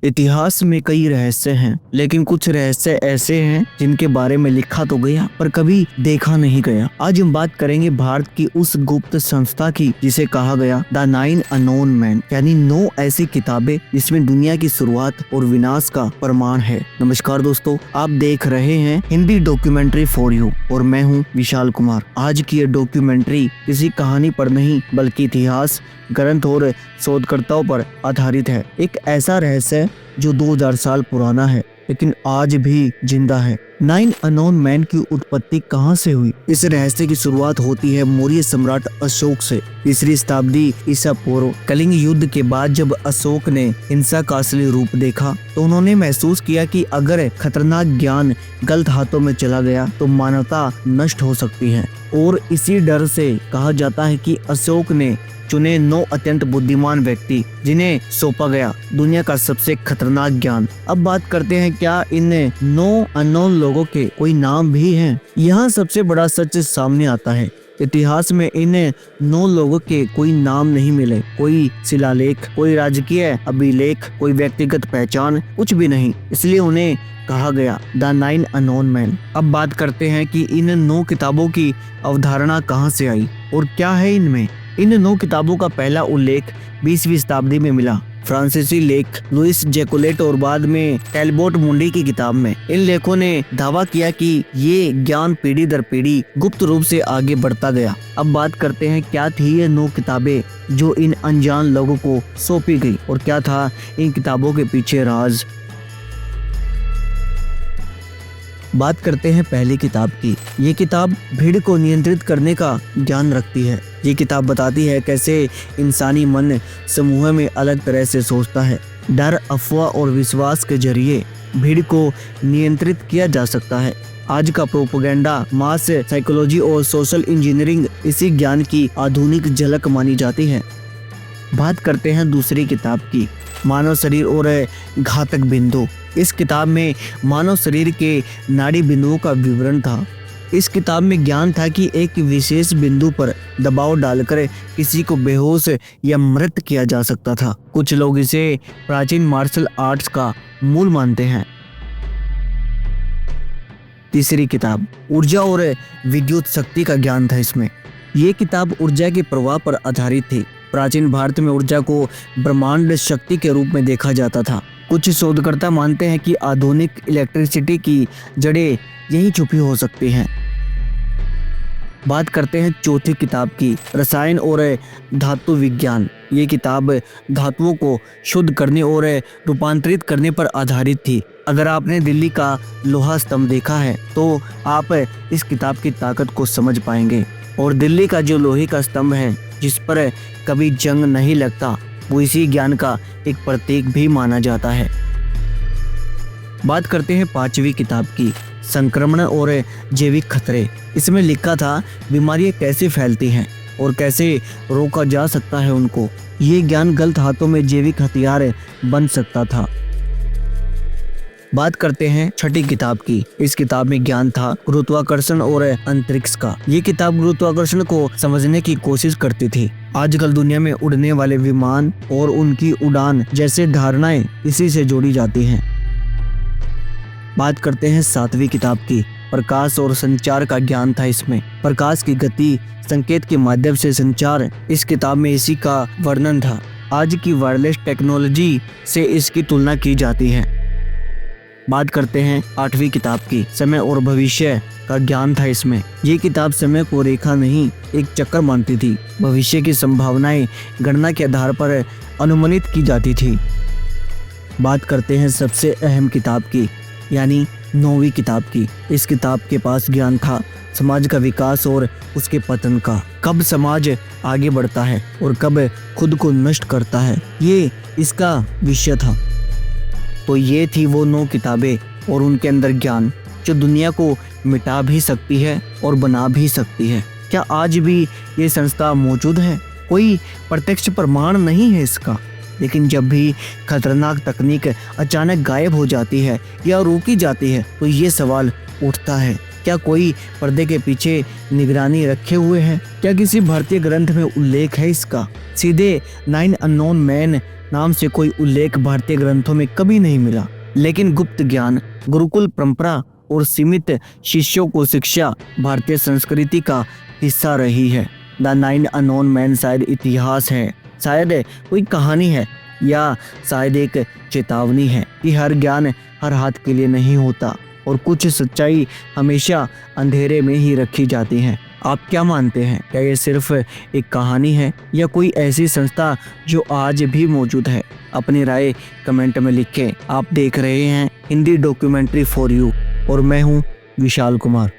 इतिहास में कई रहस्य हैं, लेकिन कुछ रहस्य ऐसे हैं जिनके बारे में लिखा तो गया पर कभी देखा नहीं गया। आज हम बात करेंगे भारत की उस गुप्त संस्था की जिसे कहा गया द 9 अननोन मैन, यानी 9 ऐसी किताबें जिसमें दुनिया की शुरुआत और विनाश का प्रमाण है। नमस्कार दोस्तों, आप देख रहे हैं हिंदी डॉक्यूमेंट्री फॉर यू और मैं हूं विशाल कुमार। आज की ये डॉक्यूमेंट्री किसी कहानी पर नहीं बल्कि इतिहास, ग्रंथ और शोधकर्ताओं पर आधारित है। एक ऐसा रहस्य जो 2000 साल पुराना है लेकिन आज भी जिंदा है। 9 अननोन मैन की उत्पत्ति कहां से हुई? इस रहस्य की शुरुआत होती है मौर्य सम्राट अशोक से। 3री शताब्दी ईसा पूर्व कलिंग युद्ध के बाद जब अशोक ने हिंसा का असली रूप देखा तो उन्होंने महसूस किया कि अगर खतरनाक ज्ञान गलत हाथों में चला गया तो मानवता नष्ट हो सकती है। और इसी डर से कहा जाता है कि अशोक ने चुने 9 अत्यंत बुद्धिमान व्यक्ति जिन्हें सौंपा गया दुनिया का सबसे खतरनाक ज्ञान। अब बात करते हैं, क्या इन 9 अननोन लोगों के कोई नाम भी हैं? यहाँ सबसे बड़ा सच सामने आता है। इतिहास में इन 9 लोगों के कोई नाम नहीं मिले, कोई शिलालेख, कोई राजकीय अभिलेख, कोई व्यक्तिगत पहचान, कुछ भी नहीं। इसलिए उन्हें कहा गया द 9 अननोन मैन। अब बात करते हैं कि इन 9 किताबों की अवधारणा कहाँ से आई और क्या है इनमें। इन 9 किताबों का पहला उल्लेख 20वीं शताब्दी में मिला, फ्रांसीसी लेख लुइस जैकोलेट और बाद में टैलबोट मुंडी की किताब में। इन लेखों ने दावा किया कि ये ज्ञान पीढ़ी दर पीढ़ी गुप्त रूप से आगे बढ़ता गया। अब बात करते हैं, क्या थी ये 9 किताबें जो इन अनजान लोगों को सौंपी गई और क्या था इन किताबों के पीछे राज। बात करते हैं पहली किताब की। ये किताब भीड़ को नियंत्रित करने का ज्ञान रखती है। ये किताब बताती है कैसे इंसानी मन समूह में अलग तरह से सोचता है। डर, अफवाह और विश्वास के जरिए भीड़ को नियंत्रित किया जा सकता है। आज का प्रोपेगेंडा, मास साइकोलॉजी और सोशल इंजीनियरिंग इसी ज्ञान की आधुनिक झलक मानी जाती है। बात करते हैं दूसरी किताब की, मानव शरीर और घातक बिंदु। इस किताब में मानव शरीर के नाड़ी बिंदुओं का विवरण था। इस किताब में ज्ञान था कि एक विशेष बिंदु पर दबाव डालकर किसी को बेहोश या मृत किया जा सकता था। कुछ लोग इसे प्राचीन मार्शल आर्ट्स का मूल मानते हैं। तीसरी किताब, ऊर्जा और विद्युत शक्ति का ज्ञान था इसमें। ये किताब ऊर्जा के प्रवाह पर आधारित थी। प्राचीन भारत में ऊर्जा को ब्रह्मांड शक्ति के रूप में देखा जाता था। कुछ शोधकर्ता मानते हैं कि आधुनिक इलेक्ट्रिसिटी की जड़ें यही छुपी हो सकती हैं। बात करते हैं चौथी किताब की, रसायन और धातु विज्ञान। ये किताब धातुओं को शुद्ध करने और रूपांतरित करने पर आधारित थी। अगर आपने दिल्ली का लोहा स्तंभ देखा है तो आप इस किताब की ताकत को समझ पाएंगे। और दिल्ली का जो लोहे का स्तंभ है जिस पर कभी जंग नहीं लगता, वो इसी ज्ञान का एक प्रतीक भी माना जाता है। बात करते हैं 5वीं किताब की, संक्रमण और जैविक खतरे। इसमें लिखा था बीमारियां कैसे फैलती हैं और कैसे रोका जा सकता है उनको। ये ज्ञान गलत हाथों में जैविक हथियार बन सकता था। बात करते हैं 6ठी किताब की। इस किताब में ज्ञान था गुरुत्वाकर्षण और अंतरिक्ष का। ये किताब गुरुत्वाकर्षण को समझने की कोशिश करती थी। आजकल दुनिया में उड़ने वाले विमान और उनकी उड़ान जैसे धारणाएं इसी से जोड़ी जाती हैं। बात करते हैं 7वीं किताब की, प्रकाश और संचार का ज्ञान था इसमें। प्रकाश की गति, संकेत के माध्यम से संचार, इस किताब में इसी का वर्णन था। आज की वायरलेस टेक्नोलॉजी से इसकी तुलना की जाती है। बात करते हैं 8वीं किताब की, समय और भविष्य का ज्ञान था इसमें। ये किताब समय को रेखा नहीं एक चक्कर मानती थी। भविष्य की संभावनाएं गणना के आधार पर अनुमानित की जाती थी। बात करते हैं सबसे अहम किताब की, यानी 9वीं किताब की। इस किताब के पास ज्ञान था समाज का विकास और उसके पतन का। कब समाज आगे बढ़ता है और कब खुद को नष्ट करता है, ये इसका विषय था। तो ये थी वो 9 किताबें और उनके अंदर ज्ञान जो दुनिया को मिटा भी सकती है और बना भी सकती है। क्या आज भी ये संस्था मौजूद है? कोई प्रत्यक्ष प्रमाण नहीं है इसका, लेकिन जब भी खतरनाक तकनीक अचानक गायब हो जाती है या रोकी जाती है तो ये सवाल उठता है, क्या कोई पर्दे के पीछे निगरानी रखे हुए है? क्या किसी भारतीय ग्रंथ में उल्लेख है इसका? सीधे 9 अननोन मैन नाम से कोई उल्लेख भारतीय ग्रंथों में कभी नहीं मिला। लेकिन गुप्त ज्ञान, गुरुकुल परंपरा और सीमित शिष्यों को शिक्षा भारतीय संस्कृति का हिस्सा रही है। द 9 अननोन मैन शायद इतिहास है, शायद कोई कहानी है, या शायद एक चेतावनी है कि हर ज्ञान हर हाथ के लिए नहीं होता और कुछ सच्चाई हमेशा अंधेरे में ही रखी जाती है। आप क्या मानते हैं? क्या ये सिर्फ एक कहानी है या कोई ऐसी संस्था जो आज भी मौजूद है? अपनी राय कमेंट में लिखें। आप देख रहे हैं हिंदी डॉक्यूमेंट्री फॉर यू और मैं हूँ विशाल कुमार।